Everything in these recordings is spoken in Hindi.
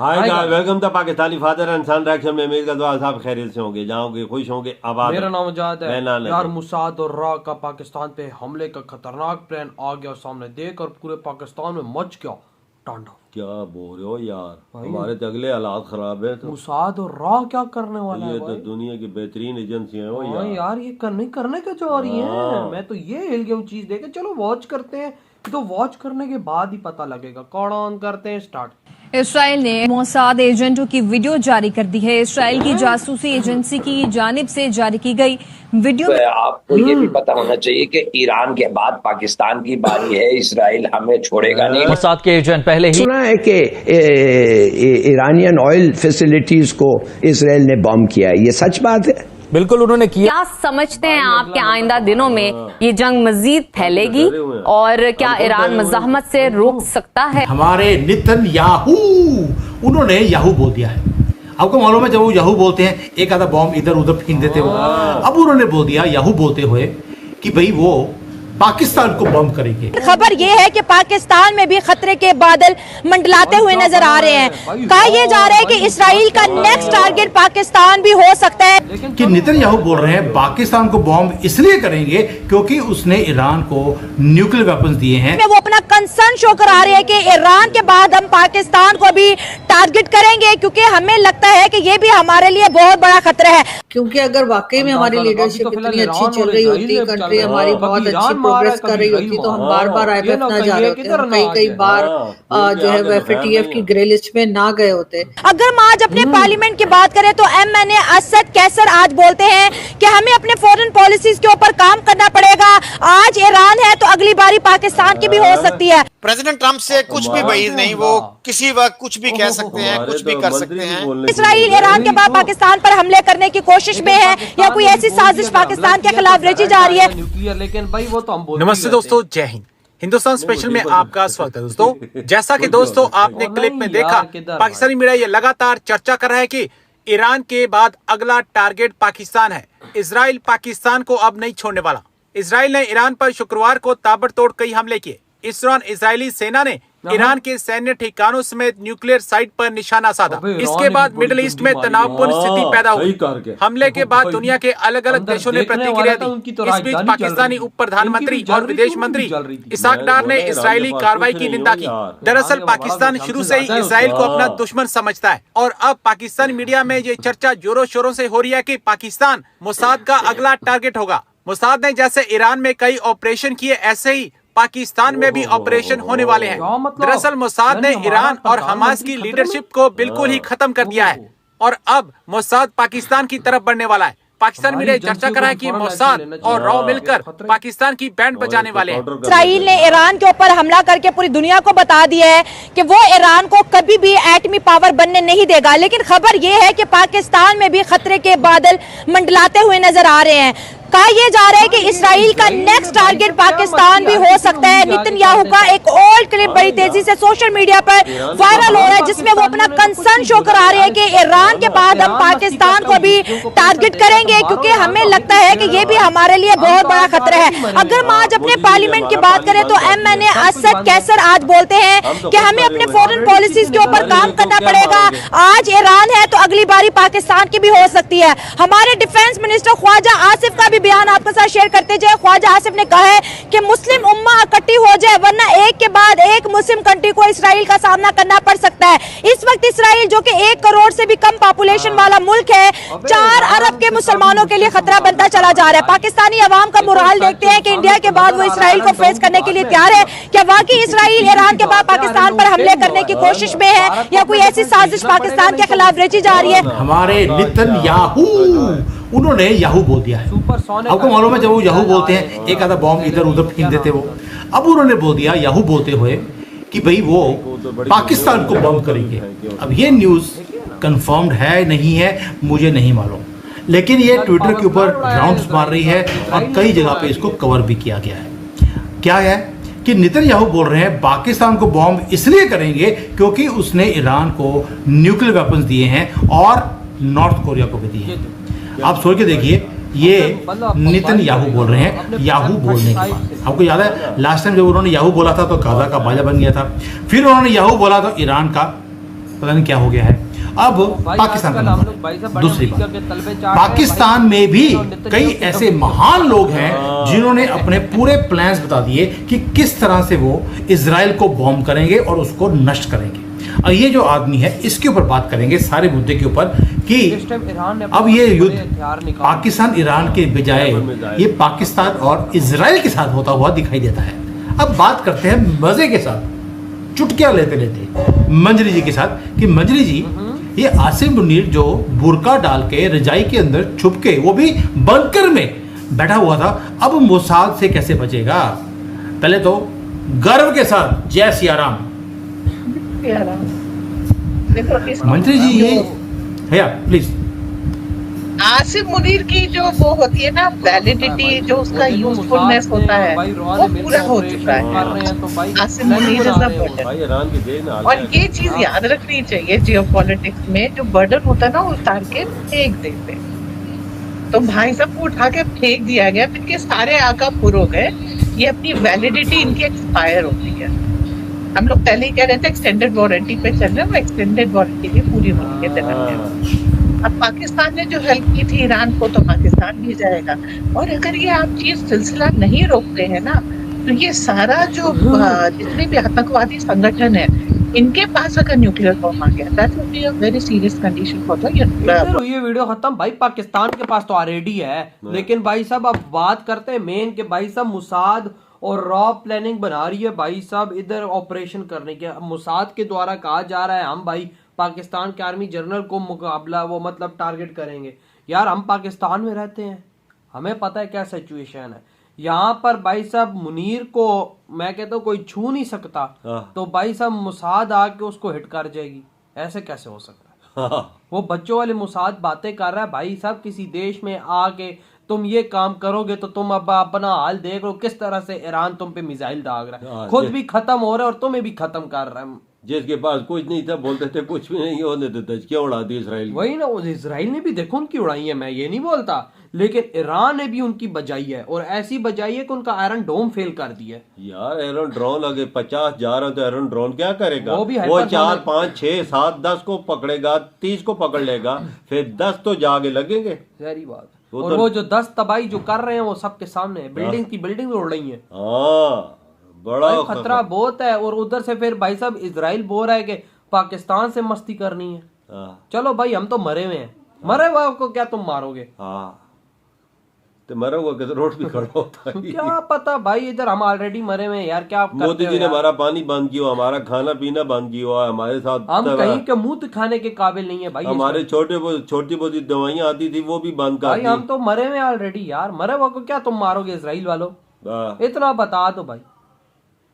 Hi guys, welcome to Pakistani father and son reaction में। मेरे दुआ साहब खैरियत से होंगे, जाओगे, खुश होंगे, आबाद। मेरा नाम आजाद है यार। मुसाद और रा का पाकिस्तान पे हमले का खतरनाक प्लान आ गया सामने, देख और पूरे पाकिस्तान में मच गया टांडा। क्या बोल रहे हो यार, हमारे तो अगले हालात खराब है। तो मुसाद और रा क्या करने वाला है? ये तो दुनिया की बेहतरीन एजेंसी है वो यार ये करने क्या चाह रही है? मैं तो ये हिल गया हूँ चीज देखे। चलो वॉच करते हैं, तो वॉच करने के बाद ही पता लगेगा। कौन ऑन करते हैं, स्टार्ट। इसराइल ने मोसाद एजेंटों की वीडियो जारी कर दी है। इसराइल की जासूसी एजेंसी की जानिब से जारी की गई वीडियो में आपको ये भी पता होना चाहिए कि ईरान के बाद पाकिस्तान की बारी है। इसराइल हमें छोड़ेगा नहीं। मोसाद के एजेंट पहले ही सुना है कि ईरानियन ऑयल फैसिलिटीज को इसराइल ने बम किया है। ये सच बात है? बिल्कुल उन्होंने किया। क्या समझते हैं आप कि आइंदा दिनों में ये जंग मजीद फैलेगी और क्या ईरान मज़ाहमत से रोक सकता है? हमारे नेतन्याहू, उन्होंने याहू बोल दिया है। आपको मालूम है जब वो याहू बोलते हैं एक आधा बॉम्ब इधर उधर फेंक देते हो। अब उन्होंने बोल दिया याहू बोलते हुए कि भाई वो पाकिस्तान को बम करेंगे। खबर ये है कि पाकिस्तान में भी खतरे के बादल मंडलाते हुए नजर आ रहे हैं। कहा यह जा रहा है कि इसराइल का नेक्स्ट टारगेट पाकिस्तान भी हो सकता है। कि नेतन्याहू बोल रहे हैं पाकिस्तान को बॉम्ब इसलिए करेंगे क्योंकि उसने ईरान को न्यूक्लियर वेपन्स दिए हैं। वो अपना कंसर्न शो करा रहे हैं कि ईरान के बाद हम पाकिस्तान को भी टारगेट करेंगे, क्योंकि हमें लगता है कि ये भी हमारे लिए बहुत बड़ा खतरा है। क्योंकि अगर वाकई में हमारी लीडरशिप इतनी अच्छी चल रही होती, कंट्री हमारी बहुत अच्छी प्रोग्रेस कर रही होती, तो हम बार बार IMF ना जा रहे होते, हम कई बार जो है वो FATF की ग्रे लिस्ट में ना गए होते। अगर हम आज अपने पार्लियामेंट की बात करें तो MNA असद कैसर आज बोलते हैं कि हमें अपने फॉरेन पॉलिसीज के ऊपर काम करना पड़ेगा। आज ईरान है तो अगली बारी पाकिस्तान की भी हो सकती है। प्रेसिडेंट ट्रंप से कुछ भी बईद नहीं, वो किसी वक्त कुछ भी कह सकते हैं, कुछ भी कर सकते हैं। इसराइल ईरान के बाद पाकिस्तान पर हमले करने की कोशिश में है या कोई ऐसी साजिश पाकिस्तान के खिलाफ रची जा रही है? न्यूक्लियर, लेकिन भाई वो तो हम बोलते। नमस्ते दोस्तों, जय हिंद। हिंदुस्तान स्पेशल में आपका स्वागत है दोस्तों। जैसा कि दोस्तों आपने क्लिप में देखा, पाकिस्तानी मीडिया ये लगातार चर्चा कर रहा है कि ईरान के बाद अगला टारगेट पाकिस्तान है। इजराइल पाकिस्तान को अब नहीं छोड़ने वाला। इजराइल ने ईरान पर शुक्रवार को ताबड़तोड़ कई हमले किए। इस दौरान इजरायली सेना ने ईरान के सैन्य ठिकानों समेत न्यूक्लियर साइट पर निशाना साधा। इसके बाद मिडिल ईस्ट में तनावपूर्ण स्थिति पैदा हुई। हमले के बाद दुनिया के अलग अलग देशों ने प्रतिक्रिया दी। इस बीच पाकिस्तानी उप प्रधानमंत्री और विदेश मंत्री इसहाक डार ने इजरायली कार्रवाई की निंदा की। दरअसल पाकिस्तान शुरू से ही इजराइल को अपना दुश्मन समझता है और अब पाकिस्तानी मीडिया में ये चर्चा जोरों शोरों से हो रही है कि पाकिस्तान मोसाद का अगला टारगेट होगा। मोसाद ने जैसे ईरान में कई ऑपरेशन किए, ऐसे ही पाकिस्तान में भी ऑपरेशन होने वाले हैं। दरअसल मोसाद ने ईरान और हमास की लीडरशिप को बिल्कुल ही खत्म कर दिया है और अब मोसाद पाकिस्तान की तरफ बढ़ने वाला है। पाकिस्तान मीडिया चर्चा कर रहा है कि मोसाद और रॉ मिलकर पाकिस्तान की बैंड बजाने वाले हैं। इसराइल ने ईरान के ऊपर हमला करके पूरी दुनिया को बता दिया है कि वो ईरान को कभी भी एटमी पावर बनने नहीं देगा। लेकिन खबर ये है कि पाकिस्तान में भी खतरे के बादल मंडलाते हुए नजर आ रहे हैं। कहा यह जा रहा है कि इसराइल का नेक्स्ट टारगेट पाकिस्तान भी हो सकता है। नेतन्याहू का एक ओल्ड क्लिप बड़ी तेजी से सोशल मीडिया पर वायरल हो रहा है, जिसमें वो अपना कंसर्न शो करा रहे हैं कि ईरान के बाद हम पाकिस्तान को भी टारगेट करेंगे, क्योंकि हमें लगता है कि ये भी हमारे लिए बहुत बड़ा खतरा है। अगर हम आज अपने पार्लियामेंट की बात करें तो MNA असद कैसर आज बोलते हैं कि हमें अपने फॉरेन पॉलिसीज के ऊपर काम करना पड़ेगा। आज ईरान है तो अगली बारी पाकिस्तान की भी हो सकती है। हमारे डिफेंस मिनिस्टर ख्वाजा आसिफ का बयान आपके साथ शेयर करते जाए। ख्वाजा आसिफ ने कहा है कि मुस्लिम उम्मा इकट्ठी हो जाए, वरना एक के बाद एक मुस्लिम कंट्री को इसराइल का सामना करना पड़ सकता है। इस वक्त इसराइल जो कि 1 करोड़ से भी कम पॉपुलेशन वाला मुल्क है, 4 अरब के मुसलमानों के लिए खतरा बनता चला जा रहा है। पाकिस्तानी अवाम का मुराल देखते हैं कि इंडिया के बाद वो इसराइल को फेस करने के लिए तैयार है। क्या वाकई इसराइल ईरान के बाद पाकिस्तान पर हमले करने की कोशिश में है या कोई ऐसी साजिश पाकिस्तान के खिलाफ रची जा रही है? हमारे नेतन्याहू, उन्होंने याहू बोल दिया है। आपको मालूम है जब वो याहू बोलते हैं एक आधा बॉम्ब इधर उधर फेंक देते हो। अब उन्होंने बोल दिया याहू बोलते हुए कि भाई वो पाकिस्तान को बम करेंगे। अब ये न्यूज़ कंफर्म्ड है नहीं है मुझे नहीं मालूम, लेकिन ये ट्विटर के ऊपर राउंड्स मार रही है और कई जगह पे इसको कवर भी किया गया है। क्या है कि नेतन्याहू बोल रहे हैं पाकिस्तान को बॉम्ब इसलिए करेंगे क्योंकि उसने ईरान को न्यूक्लियर वेपन्स दिए हैं और नॉर्थ कोरिया को भी दिए हैं। आप सोच के देखिए, ये नेतन्याहू बोल रहे हैं याहू बोलने के बाद। आपको याद है लास्ट टाइम जब उन्होंने याहू बोला था तो गाजा का बाजा बन गया था, फिर उन्होंने याहू बोला तो ईरान का पता नहीं क्या हो गया है। अब पाकिस्तान का नंबर, दूसरी बात, पाकिस्तान में भी कई ऐसे महान लोग हैं जिन्होंने अपने पूरे प्लान्स बता दिए कि किस तरह से वो इजराइल को बॉम्ब करेंगे और उसको नष्ट करेंगे। और ये जो आदमी है, इसके ऊपर बात करेंगे सारे मुद्दे के ऊपर कि अब ये युद्ध पाकिस्तान ईरान के बजाय ये पाकिस्तान और इजराइल के साथ होता हुआ दिखाई देता है। अब बात करते हैं मजे के साथ, चुटकियां लेते लेते मंजरी जी के साथ कि मंजरी जी, ये आसिम मुनीर जो बुर्का डाल के रजाई के अंदर छुप के, वो भी बंकर में बैठा हुआ था, अब मोसाद से कैसे बचेगा? पहले तो गर्व के साथ जय सिया राम। मंत्री जी, ये भैया प्लीज, आसिम मुनीर की जो वो होती है ना वैलिडिटी, जो उसका यूजफुलनेस होता है, वो पूरा हो चुका है। Asim Munir is a burden, और ये चीज याद रखनी चाहिए जियोपॉलिटिक्स में, जो बर्डन होता है ना वो उतार के फेंक देते। तो भाई साहब को उठा के फेंक दिया गया, इनके सारे आका पूरे हो गए, ये अपनी वैलिडिटी इनकी एक्सपायर होती है। हम लोग पहले ही कह रहे थे एक्सटेंडेड वारंटी पे चल रहे हैं, वो एक्सटेंडेड वारंटी भी पूरी होने के तहत। अब पाकिस्तान ने जो हेल्प की थी ईरान को, तो पाकिस्तान भी जाएगा। और अगर ये आप चीज सिलसिला नहीं रोकते हैं ना, तो ये सारा जो जितने भी आतंकवादी संगठन है, इनके पास अगर न्यूक्लियर बॉम्ब आ गया, that would be a very serious condition for the. ये वीडियो खत्म भाई, पाकिस्तान के पास तो ऑलरेडी है, लेकिन भाई साहब अब बात करते हैं मेन के भाई साहब मुसाद और रॉ प्लानिंग बना रही है भाई साहब इधर ऑपरेशन करने के। मुसाद के द्वारा कहा जा रहा है हम भाई पाकिस्तान के आर्मी जनरल को मुकाबला वो मतलब टारगेट करेंगे। यार हम पाकिस्तान में रहते हैं, हमें पता है क्या सिचुएशन है यहाँ पर भाई साहब। मुनीर को मैं कहता हूँ कोई छू नहीं सकता, तो भाई साहब मुसाद आके उसको हिट कर जाएगी, ऐसे कैसे हो सकता है? वो बच्चों वाले मुसाद बातें कर रहा है भाई साहब, किसी देश में आके तुम ये काम करोगे तो तुम अब अपना हाल देख लो, किस तरह से ईरान तुम पे मिसाइल दाग रहा है, खुद भी खत्म हो रहा है और तुम्हें भी खत्म कर रहा है। जिसके पास कुछ नहीं था बोलते थे कुछ भी नहीं होने देते, क्या उड़ा दी इसराइल। वही ना, इसराइल ने भी देखो उनकी उड़ाई है, मैं ये नहीं बोलता, लेकिन ईरान ने भी उनकी बजाई है, और ऐसी बजाई है कि उनका आयरन डोम फेल कर दिया है। यार आयरन ड्रोन अगे 50 जा रहा तो आयरन ड्रोन क्या करेगा? वो 4, 5, 6, 7, 10 को पकड़ेगा, 30 को पकड़ लेगा, फिर 10 तो जाके लगेंगे। सारी बात। और वो जो 10 तबाही जो कर रहे हैं वो सबके सामने है, बिल्डिंग की बिल्डिंग उड़ रही है। बड़ा खतरा बहुत है। और उधर से फिर भाई साहब इसराइल बोल रहा है कि पाकिस्तान से मस्ती करनी है। चलो भाई हम तो मरे हुए हैं, मरे हुए को क्या तुम मारोगे? तो मरा हुआ कि रोड भी खड़ा होता है। क्या पता भाई, इधर हम ऑलरेडी मरे हुए हैं यार। क्या मोदी जी ने हमारा पानी बंद किया, हमारा खाना पीना बंद किया, हमारे साथ हम कहीं के मुंह खाने के काबिल नहीं है भाई। हमारे छोटी मोटी दवाइयाँ आती थी वो भी बंद कर दी। हम तो मरे हुए ऑलरेडी यार, मरे हुआ को क्या तुम मारोगे इसराइल वालों? इतना बता दो भाई,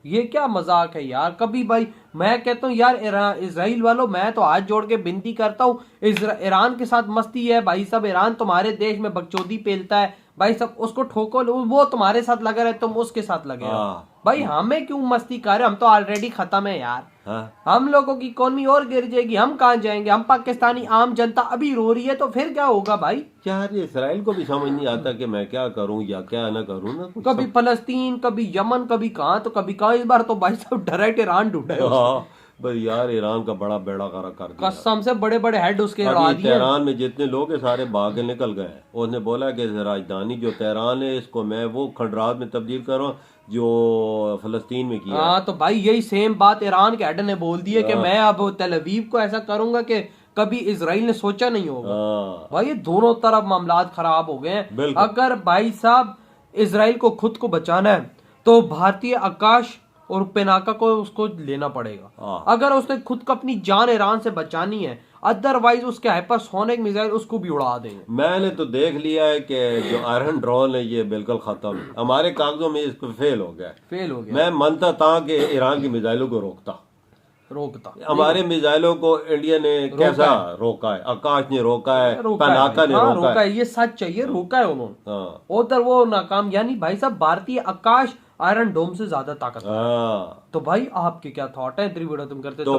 ये क्या मजाक है यार। कभी भाई मैं कहता हूँ यार इसराइल वालों, मैं तो हाथ जोड़ के विनती करता हूँ, ईरान के साथ मस्ती है भाई साहब, ईरान तुम्हारे देश में बकचोदी पेलता है भाई सब, उसको ठोको, वो तुम्हारे साथ लगा रहे, तुम उसके साथ लगे भाई। हमें क्यों मस्ती कर रहे, हम तो ऑलरेडी खत्म है यार। हम लोगों की इकोनॉमी और गिर जाएगी, हम कहाँ जाएंगे? हम पाकिस्तानी आम जनता अभी रो रही है, तो फिर क्या होगा भाई? यार इसराइल को भी समझ नहीं आता कि मैं क्या करूं या क्या ना करूं ना। कभी फलस्तीन, कभी यमन, कभी कहाँ तो कभी कहाँ। इस बार तो भाई साहब डायरेक्ट ईरान ढूंढे भाई यार, ईरान का बड़ा बेड़ा कर दिया कसम से। बड़े बड़े हेड उसके तेहरान में जितने लोग हैं सारे भाग निकल गए। उसने बोला कि राजधानी जो तेहरान है इसको मैं वो खंडरात में तब्दील करूं जो फलस्तीन में किया। हाँ तो भाई यही सेम बात ईरान के हेड ने बोल दी है कि मैं अब तेल अवीव को ऐसा करूंगा कि कभी इसराइल ने सोचा नहीं होगा। भाई ये दोनों तरफ मामलात खराब हो गए हैं। अगर भाई साहब इसराइल को खुद को बचाना है तो भारतीय आकाश और पेनाका को उसको लेना पड़ेगा। अगर उसने खुद को अपनी जान ईरान से बचानी है, अदरवाइज उसके हाइपरसोनिक मिसाइल उसको भी उड़ा देंगे। मैंने तो देख लिया है कि जो आयरन ड्रोन है ये बिल्कुल खत्म है, हमारे कागजों में इसको फेल हो गया। मैं मानता था कि ईरान की मिसाइलों को रोकता। हमारे मिसाइलों को इंडिया ने कैसा रोका है? आकाश ने रोका है, पेनाका ने रोका है। ये सच है, ये रोका है उन्होंने। उधर वो नाकाम, यानी भाई साहब भारतीय आकाश आयरन डोम से ज्यादा ताकत। तो भाई आपके क्या थॉट है? वीडियो तुम करते तो